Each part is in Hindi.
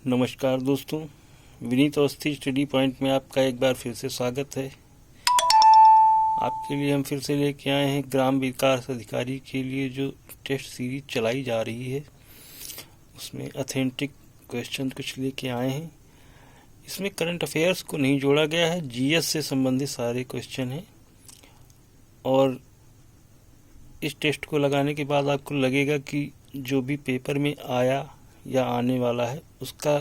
नमस्कार दोस्तों, विनीत अवस्थी स्टडी पॉइंट में आपका एक बार फिर से स्वागत है। आपके लिए हम फिर से लेके आए हैं ग्राम विकास अधिकारी के लिए जो टेस्ट सीरीज चलाई जा रही है, उसमें ऑथेंटिक क्वेश्चन कुछ लेके आए हैं। इसमें करंट अफेयर्स को नहीं जोड़ा गया है, जीएस से संबंधित सारे क्वेश्चन हैं। और इस टेस्ट को लगाने के बाद आपको लगेगा कि जो भी पेपर में आया या आने वाला है उसका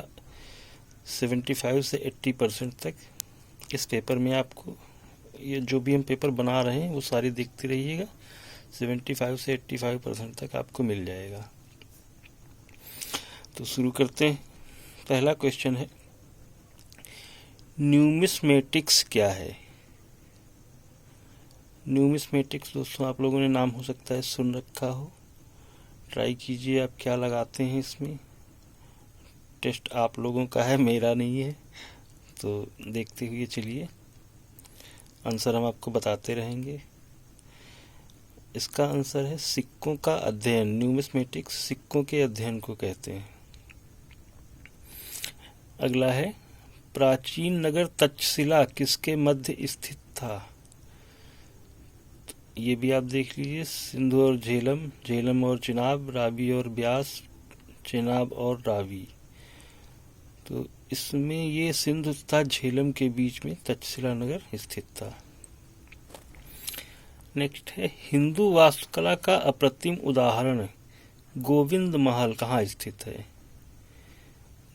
75 से 80% तक इस पेपर में आपको, ये जो भी हम पेपर बना रहे हैं वो सारे देखते रहिएगा, 75 से 85% तक आपको मिल जाएगा। तो शुरू करते हैं। पहला क्वेश्चन है, न्यूमिस्मेटिक्स क्या है? न्यूमिस्मेटिक्स दोस्तों आप लोगों ने नाम हो सकता है सुन रखा हो, ट्राई कीजिए आप क्या लगाते हैं इसमें। टेस्ट आप लोगों का है, मेरा नहीं है, तो देखते हुए चलिए, आंसर हम आपको बताते रहेंगे। इसका आंसर है सिक्कों का अध्ययन। न्यूमिस्मेटिक्स सिक्कों के अध्ययन को कहते हैं। अगला है, प्राचीन नगर तक्षशिला किसके मध्य स्थित था? ये भी आप देख लीजिए, सिंधु और झेलम, झेलम और चिनाब, रावी और ब्यास, चिनाब और रावी। तो इसमें ये सिंधु तथा झेलम के बीच में तक्षशिला नगर स्थित था। नेक्स्ट है, हिंदू वास्तुकला का अप्रतिम उदाहरण गोविंद महल कहाँ स्थित है?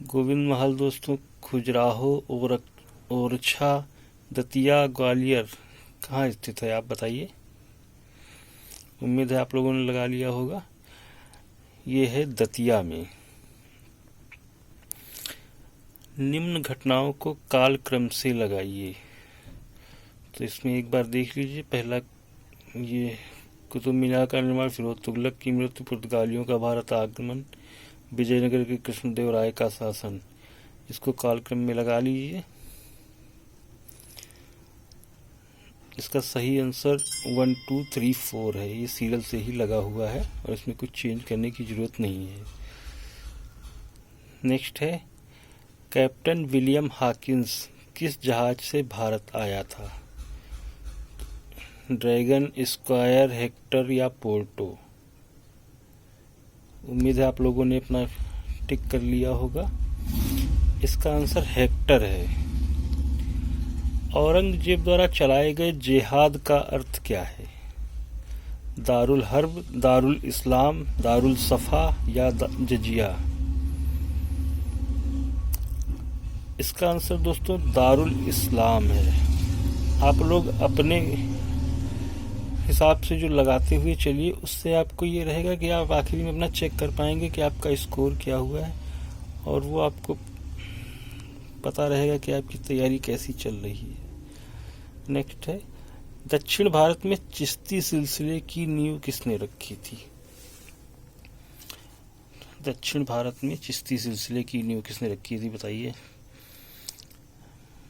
गोविंद महल दोस्तों खजुराहो, ओरछा, दतिया, ग्वालियर कहाँ स्थित है, आप बताइए। उम्मीद है आप लोगों ने लगा लिया होगा, ये है दतिया में। निम्न घटनाओं को कालक्रम से लगाइए। तो इसमें एक बार देख लीजिए, पहला ये कुतुब मीनार का निर्माण, फिरोज तुगलक की मृत्यु, पुर्तगालियों का भारत आगमन, विजयनगर के कृष्णदेव राय का शासन। इसको कालक्रम में लगा लीजिए। इसका सही आंसर 1 2 3 4 है, ये सीरियल से ही लगा हुआ है और इसमें कुछ चेंज करने की जरूरत नहीं है। नेक्स्ट है, कैप्टन विलियम हॉकिंस किस जहाज से भारत आया था? ड्रैगन, स्क्वायर, हेक्टर या पोर्टो? उम्मीद है आप लोगों ने अपना टिक कर लिया होगा। इसका आंसर हेक्टर है। औरंगजेब द्वारा चलाए गए जिहाद का अर्थ क्या है? दारुल हर्ब, दारुल इस्लाम, दारुल सफा या जजिया? इसका आंसर दोस्तों दारुल इस्लाम है। आप लोग अपने हिसाब से जो लगाते हुए चलिए, उससे आपको ये रहेगा कि आप आखिरी में अपना चेक कर पाएंगे कि आपका स्कोर क्या हुआ है, और वो आपको पता रहेगा कि आपकी तैयारी कैसी चल रही है। नेक्स्ट है, दक्षिण भारत में चिश्ती सिलसिले की नींव किसने रखी थी? दक्षिण भारत में चिश्ती सिलसिले की नींव किसने रखी थी, बताइए।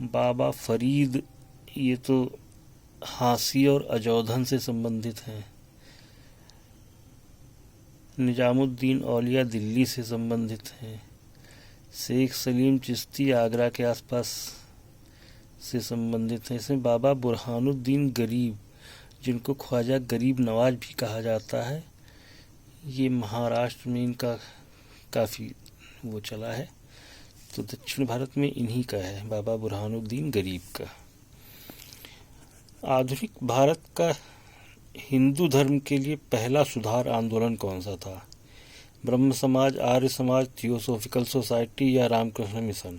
बाबा फरीद, ये तो हांसी और अजौधन से संबंधित हैं। निजामुद्दीन औलिया दिल्ली से संबंधित हैं। शेख सलीम चिश्ती आगरा के आसपास से संबंधित हैं। इसमें बाबा बुरहानुद्दीन गरीब, जिनको ख्वाजा गरीब नवाज भी कहा जाता है, ये महाराष्ट्र में इनका काफ़ी वो चला है। तो दक्षिण भारत में इन्हीं का है, बाबा बुरहानुद्दीन गरीब का। आधुनिक भारत का हिंदू धर्म के लिए पहला सुधार आंदोलन कौन सा था? ब्रह्म समाज, आर्य समाज, थियोसॉफिकल सोसाइटी या रामकृष्ण मिशन?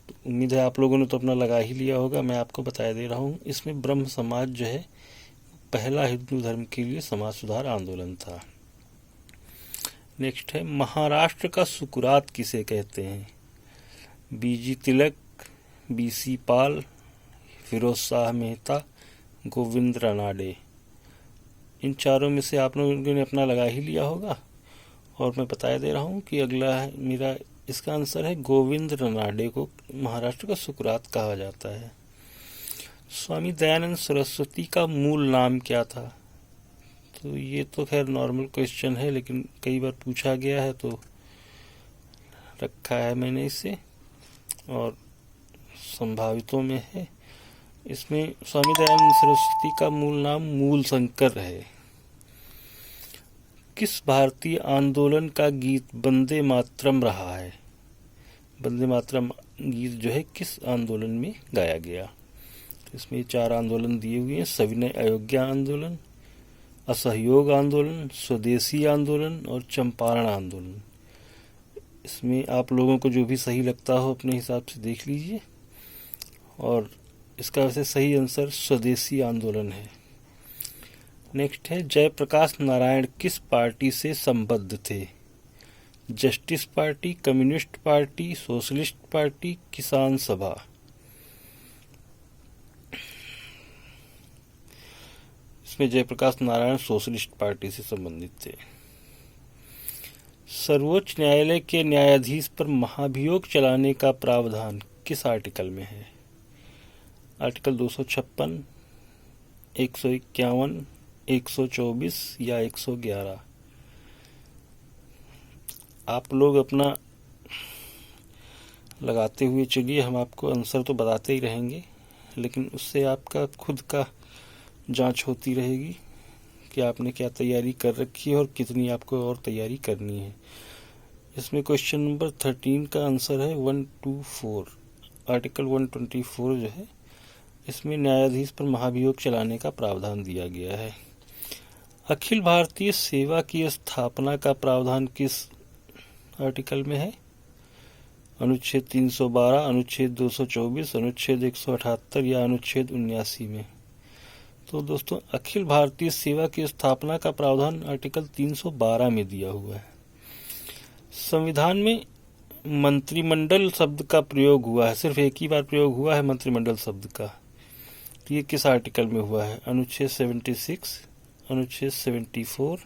तो उम्मीद है आप लोगों ने तो अपना लगा ही लिया होगा, मैं आपको बता दे रहा हूँ। इसमें ब्रह्म समाज जो है पहला हिंदू धर्म के लिए समाज सुधार आंदोलन था। नेक्स्ट है, महाराष्ट्र का सुकुरात किसे कहते हैं? बीजी तिलक, बीसी पाल, फिरोज शाह मेहता, गोविंद रानाडे? इन चारों में से आप लोगों ने अपना लगा ही लिया होगा, और मैं बता दे रहा हूँ कि अगला है मेरा, इसका आंसर है गोविंद रानाडे को महाराष्ट्र का सुकुरात कहा जाता है। स्वामी दयानंद सरस्वती का मूल नाम क्या था? तो ये तो खैर नॉर्मल क्वेश्चन है, लेकिन कई बार पूछा गया है तो रखा है मैंने इसे, और संभावितों में है। इसमें स्वामी दयानंद सरस्वती का मूल नाम मूल शंकर है। किस भारतीय आंदोलन का गीत वंदे मातरम रहा है? वंदे मातरम गीत जो है किस आंदोलन में गाया गया? इसमें 4 आंदोलन दिए हुए हैं: सविनय अयोग्या आंदोलन, असहयोग आंदोलन, स्वदेशी आंदोलन और चंपारण आंदोलन। इसमें आप लोगों को जो भी सही लगता हो अपने हिसाब से देख लीजिए, और इसका वैसे सही आंसर स्वदेशी आंदोलन है। नेक्स्ट है, जयप्रकाश नारायण किस पार्टी से संबद्ध थे? Justice party, communist party, socialist party, किसान सभा। इसमें जयप्रकाश नारायण सोशलिस्ट पार्टी से संबंधित थे। सर्वोच्च न्यायालय के न्यायाधीश पर महाभियोग चलाने का प्रावधान किस आर्टिकल में है? आर्टिकल 256, 151, 124 या 111। आप लोग अपना लगाते हुए चलिए, हम आपको आंसर तो बताते ही रहेंगे, लेकिन उससे आपका खुद का जांच होती रहेगी कि आपने क्या तैयारी कर रखी है और कितनी आपको और तैयारी करनी है। इसमें क्वेश्चन नंबर 13 का आंसर है 124। आर्टिकल 124 जो है, इसमें न्यायाधीश पर महाभियोग चलाने का प्रावधान दिया गया है। अखिल भारतीय सेवा की स्थापना का प्रावधान किस आर्टिकल में है? अनुच्छेद 312, अनुच्छेद 224, अनुच्छेद 178 या अनुच्छेद 79 में। तो दोस्तों, अखिल भारतीय सेवा की स्थापना का प्रावधान आर्टिकल 312 में दिया हुआ है। संविधान में मंत्रिमंडल शब्द का प्रयोग हुआ है, सिर्फ एक ही बार प्रयोग हुआ है मंत्रिमंडल शब्द का। तो ये किस आर्टिकल में हुआ है? अनुच्छेद 76, अनुच्छेद 74,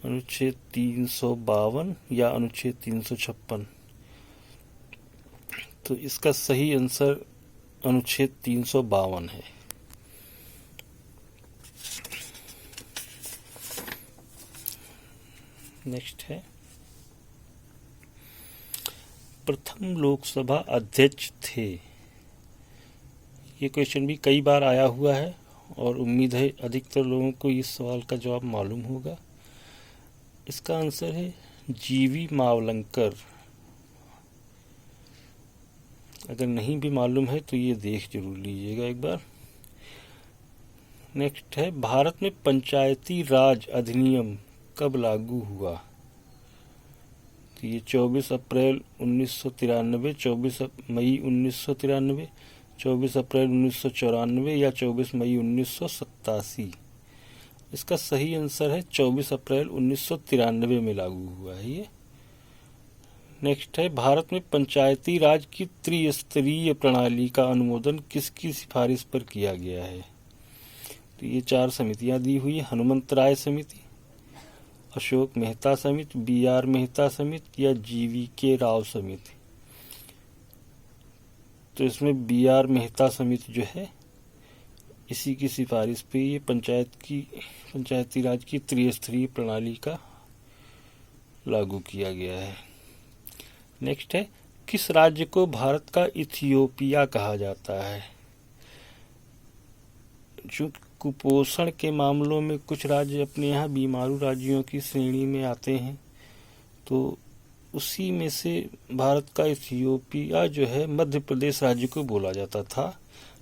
अनुच्छेद 352 या अनुच्छेद 356। तो इसका सही आंसर अनुच्छेद 352 है। नेक्स्ट है, प्रथम लोकसभा अध्यक्ष थे। ये क्वेश्चन भी कई बार आया हुआ है और उम्मीद है अधिकतर लोगों को इस सवाल का जवाब मालूम होगा। इसका आंसर है जीवी मावलंकर। अगर नहीं भी मालूम है तो ये देख जरूर लीजिएगा एक बार। नेक्स्ट है, भारत में पंचायती राज अधिनियम कब लागू हुआ? तो ये 24 अप्रैल 1993, 24 मई 1993, 24 अप्रैल 1994 या 24 मई 1987। इसका सही आंसर है 24 अप्रैल 1993 में लागू हुआ है ये। नेक्स्ट है, भारत में पंचायती राज की त्रिस्तरीय प्रणाली का अनुमोदन किसकी सिफारिश पर किया गया है? तो ये 4 समितियां दी हुई है: हनुमंत राय समिति, अशोक मेहता समिति, BR मेहता समिति या GVK राव समिति। तो इसमें BR मेहता समिति जो है, इसी की सिफारिश पे ये पंचायती राज की त्रिस्तरीय प्रणाली का लागू किया गया है। नेक्स्ट है, किस राज्य को भारत का इथियोपिया कहा जाता है? जो कुपोषण के मामलों में कुछ राज्य अपने यहाँ बीमारू राज्यों की श्रेणी में आते हैं, तो उसी में से भारत का इथियोपिया जो है मध्य प्रदेश राज्य को बोला जाता था।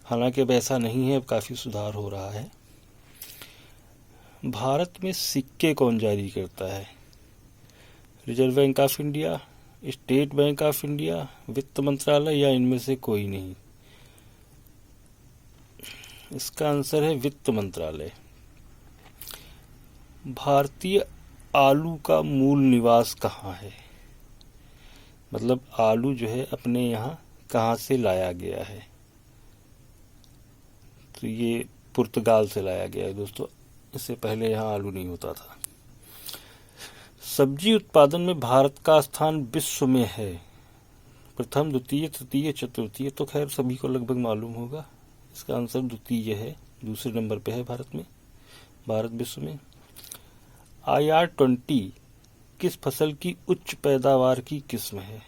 हालांकि अब ऐसा नहीं है, अब काफ़ी सुधार हो रहा है। भारत में सिक्के कौन जारी करता है? Reserve bank of India, state bank of India, वित्त मंत्रालय या इनमें से कोई नहीं? इसका आंसर है वित्त मंत्रालय। भारतीय आलू का मूल निवास कहाँ है? मतलब आलू जो है अपने यहाँ कहाँ से लाया गया है? तो ये पुर्तगाल से लाया गया है दोस्तों। इससे पहले यहाँ आलू नहीं होता था। सब्जी उत्पादन में भारत का स्थान विश्व में है प्रथम, द्वितीय, तृतीय, चतुर्थीय। तो खैर सभी को लगभग मालूम होगा। इसका आंसर द्वितीय है, दूसरे नंबर पे है भारत विश्व में। IR-20 किस फसल की उच्च पैदावार की किस्म है?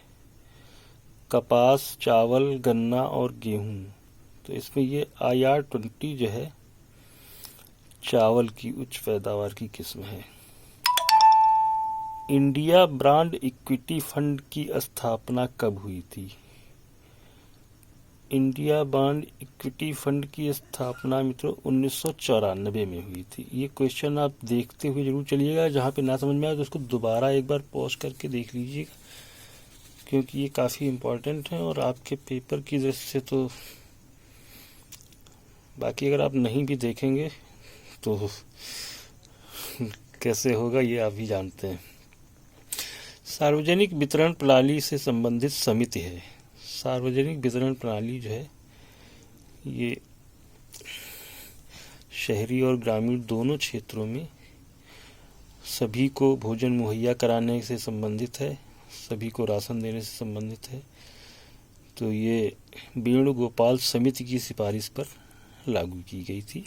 कपास, चावल, गन्ना और गेहूं। तो इसमें ये IR-20 जो है चावल की उच्च पैदावार की किस्म है। इंडिया ब्रांड इक्विटी फंड की स्थापना कब हुई थी? इंडिया ब्रांड इक्विटी फंड की स्थापना मित्रों 1994 में हुई थी। ये क्वेश्चन आप देखते हुए जरूर चलिएगा, जहाँ पे ना समझ में आए तो उसको दोबारा एक बार पॉज करके देख लीजिएगा, क्योंकि ये काफ़ी इम्पोर्टेंट है और आपके पेपर की दृष्टि से तो, बाकी अगर आप नहीं भी देखेंगे तो कैसे होगा ये आप भी जानते हैं। सार्वजनिक वितरण प्रणाली से संबंधित समिति है। सार्वजनिक वितरण प्रणाली जो है ये शहरी और ग्रामीण दोनों क्षेत्रों में सभी को भोजन मुहैया कराने से संबंधित है, सभी को राशन देने से संबंधित है। तो ये वेणुगोपाल समिति की सिफारिश पर लागू की गई थी,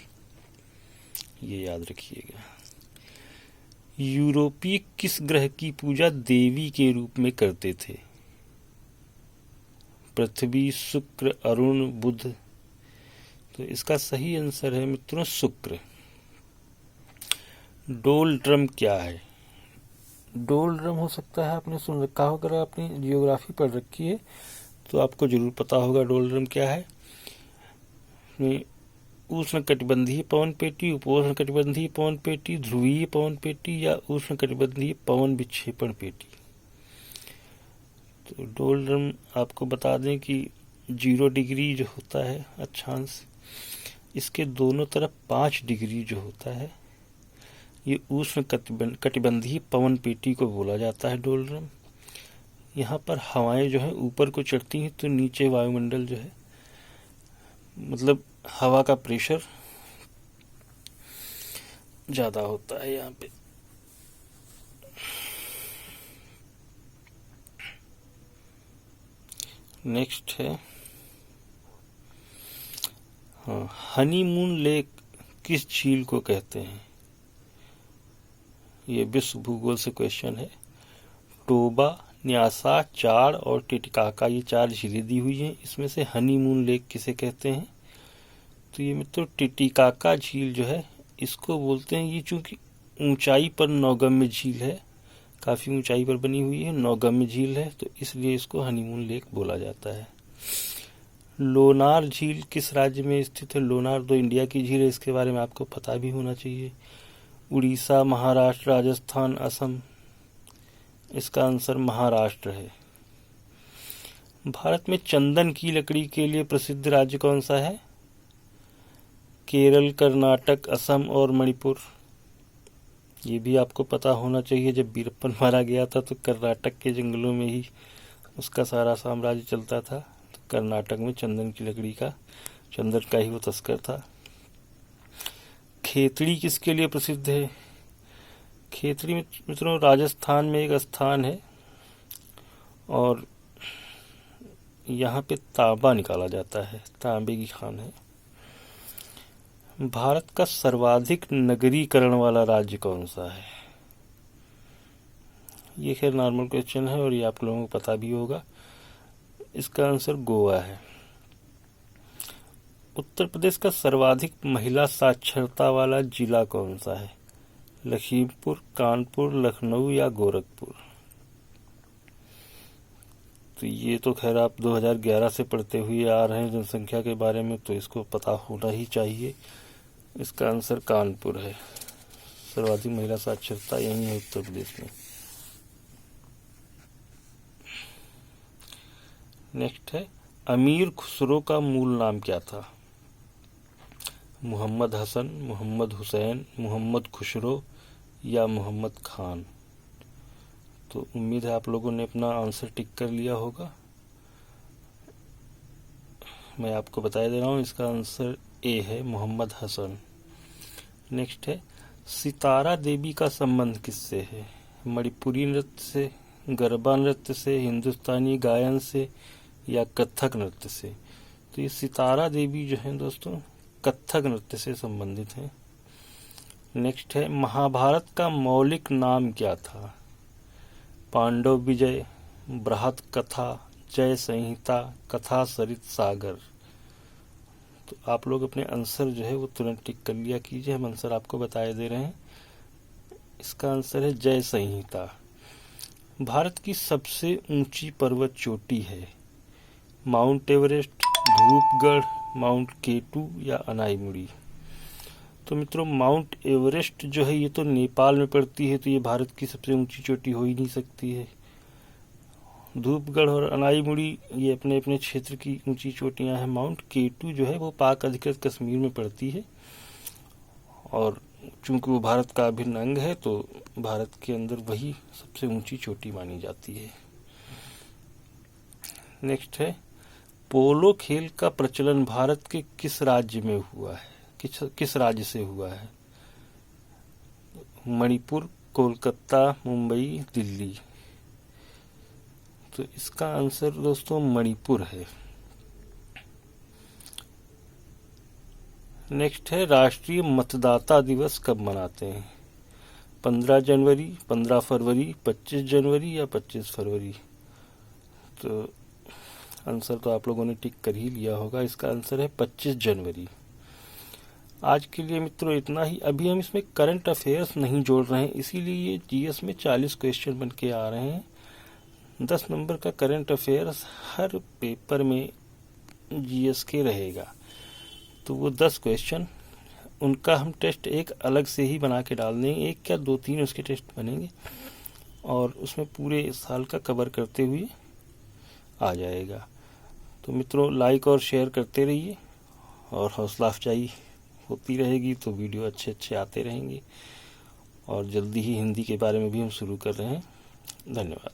ये याद रखिएगा। यूरोपीय किस ग्रह की पूजा देवी के रूप में करते थे? पृथ्वी, शुक्र, अरुण, बुध। तो इसका सही आंसर है मित्रों शुक्र। डोल ड्रम क्या है? डोल ड्रम हो सकता है आपने सुन रखा होगा, अगर आपने जियोग्राफी पढ़ रखी है तो आपको जरूर पता होगा डोल ड्रम क्या है। उष्ण कटिबंधीय पवन पेटी, उपोष्ण कटिबंधीय पवन पेटी, ध्रुवीय पवन पेटी या उष्ण कटिबंधीय पवन विक्षेपण पेटी। तो डोल ड्रम आपको बता दें कि 0 डिग्री जो होता है अक्षांश, इसके दोनों तरफ 5 डिग्री जो होता है, ये उष्ण कटिबंधीय पवन पेटी को बोला जाता है डोल ड्रम। यहाँ पर हवाएं जो है ऊपर को चढ़ती हैं तो नीचे वायुमंडल जो है, मतलब हवा का प्रेशर ज़्यादा होता है यहाँ पे। नेक्स्ट है, हाँ, हनीमून लेक किस झील को कहते हैं? ये विश्व भूगोल से क्वेश्चन है। टोबा, न्यासा, चाड़ और टिटिकाका, ये 4 झीलें दी हुई हैं। इसमें से हनीमून लेक किसे कहते हैं? तो ये मित्रों टिटिकाका झील जो है इसको बोलते हैं। ये चूंकि ऊंचाई पर नौगम्य झील है, काफ़ी ऊंचाई पर बनी हुई है, नौगम्य झील है, तो इसलिए इसको हनीमून लेक बोला जाता है। लोनार झील किस राज्य में स्थित है? लोनार तो इंडिया की झील है, इसके बारे में आपको पता भी होना चाहिए। उड़ीसा, महाराष्ट्र, राजस्थान, असम। इसका आंसर महाराष्ट्र है। भारत में चंदन की लकड़ी के लिए प्रसिद्ध राज्य कौन सा है? केरल, कर्नाटक, असम और मणिपुर। ये भी आपको पता होना चाहिए, जब वीरप्पन मारा गया था तो कर्नाटक के जंगलों में ही उसका सारा साम्राज्य चलता था। तो कर्नाटक में चंदन की लकड़ी का, चंदन का ही वो तस्कर था। खेतड़ी किसके लिए प्रसिद्ध है? खेतड़ी मित्रों राजस्थान में एक स्थान है और यहाँ पे तांबा निकाला जाता है, तांबे की खान है। भारत का सर्वाधिक नगरीकरण वाला राज्य कौन सा है? ये खैर नॉर्मल क्वेश्चन है और ये आप लोगों को पता भी होगा। इसका आंसर गोवा है। उत्तर प्रदेश का सर्वाधिक महिला साक्षरता वाला जिला कौन सा है? लखीमपुर, कानपुर, लखनऊ या गोरखपुर। तो ये तो खैर आप 2011 से पढ़ते हुए आ रहे हैं जनसंख्या के बारे में, तो इसको पता होना ही चाहिए। इसका आंसर कानपुर है। सर्वाधिक महिला साक्षरता यही है उत्तर प्रदेश में। नेक्स्ट है, अमीर खुसरो का मूल नाम क्या था? मोहम्मद हसन, मोहम्मद हुसैन, मोहम्मद खुसरो या मोहम्मद खान। तो उम्मीद है आप लोगों ने अपना आंसर टिक कर लिया होगा। मैं आपको बता दे रहा हूँ, इसका आंसर ए है, मोहम्मद हसन। नेक्स्ट है, सितारा देवी का संबंध किससे है? मणिपुरी नृत्य से, गरबा नृत्य से, हिंदुस्तानी गायन से या कथक नृत्य से। तो ये सितारा देवी जो है दोस्तों कथक नृत्य से संबंधित है। नेक्स्ट है, महाभारत का मौलिक नाम क्या था? पांडव विजय, बृहत कथा, जय संहिता, कथा सरित सागर। तो आप लोग अपने आंसर जो है वो तुरंत टिक कर लिया कीजिए, हम आंसर आपको बताए दे रहे हैं। इसका आंसर है जय संहिता। भारत की सबसे ऊंची पर्वत चोटी है माउंट एवरेस्ट, धूपगढ़, माउंट केटू या अनाईमुड़ी। तो मित्रों माउंट एवरेस्ट जो है ये तो नेपाल में पड़ती है, तो ये भारत की सबसे ऊंची चोटी हो ही नहीं सकती है। धूपगढ़ और अनाईमुड़ी ये अपने अपने क्षेत्र की ऊंची चोटियां हैं। माउंट केटू जो है वो पाक अधिकृत कश्मीर में पड़ती है, और चूंकि वो भारत का अभिन्न अंग है तो भारत के अंदर वही सबसे ऊंची चोटी मानी जाती है। नेक्स्ट है, पोलो खेल का प्रचलन भारत के किस राज्य में हुआ है, किस राज्य से हुआ है? मणिपुर, कोलकाता, मुंबई, दिल्ली। तो इसका आंसर दोस्तों मणिपुर है। नेक्स्ट है, राष्ट्रीय मतदाता दिवस कब मनाते हैं? 15 जनवरी, 15 फरवरी, 25 जनवरी या 25 फरवरी? तो आंसर तो आप लोगों ने टिक कर ही लिया होगा, इसका आंसर है 25 जनवरी। आज के लिए मित्रों इतना ही। अभी हम इसमें करंट अफेयर्स नहीं जोड़ रहे हैं, इसीलिए ये जीएस में 40 क्वेश्चन बन के आ रहे हैं। 10 नंबर का करंट अफेयर्स हर पेपर में जीएस के रहेगा, तो वो 10 क्वेश्चन उनका हम टेस्ट एक अलग से ही बना के डाल देंगे। एक क्या 2-3 उसके टेस्ट बनेंगे, और उसमें पूरे साल का कवर करते हुए आ जाएगा। तो मित्रों लाइक और शेयर करते रहिए, और हौसला अफजाई होती रहेगी तो वीडियो अच्छे अच्छे आते रहेंगे। और जल्दी ही हिंदी के बारे में भी हम शुरू कर रहे हैं। धन्यवाद।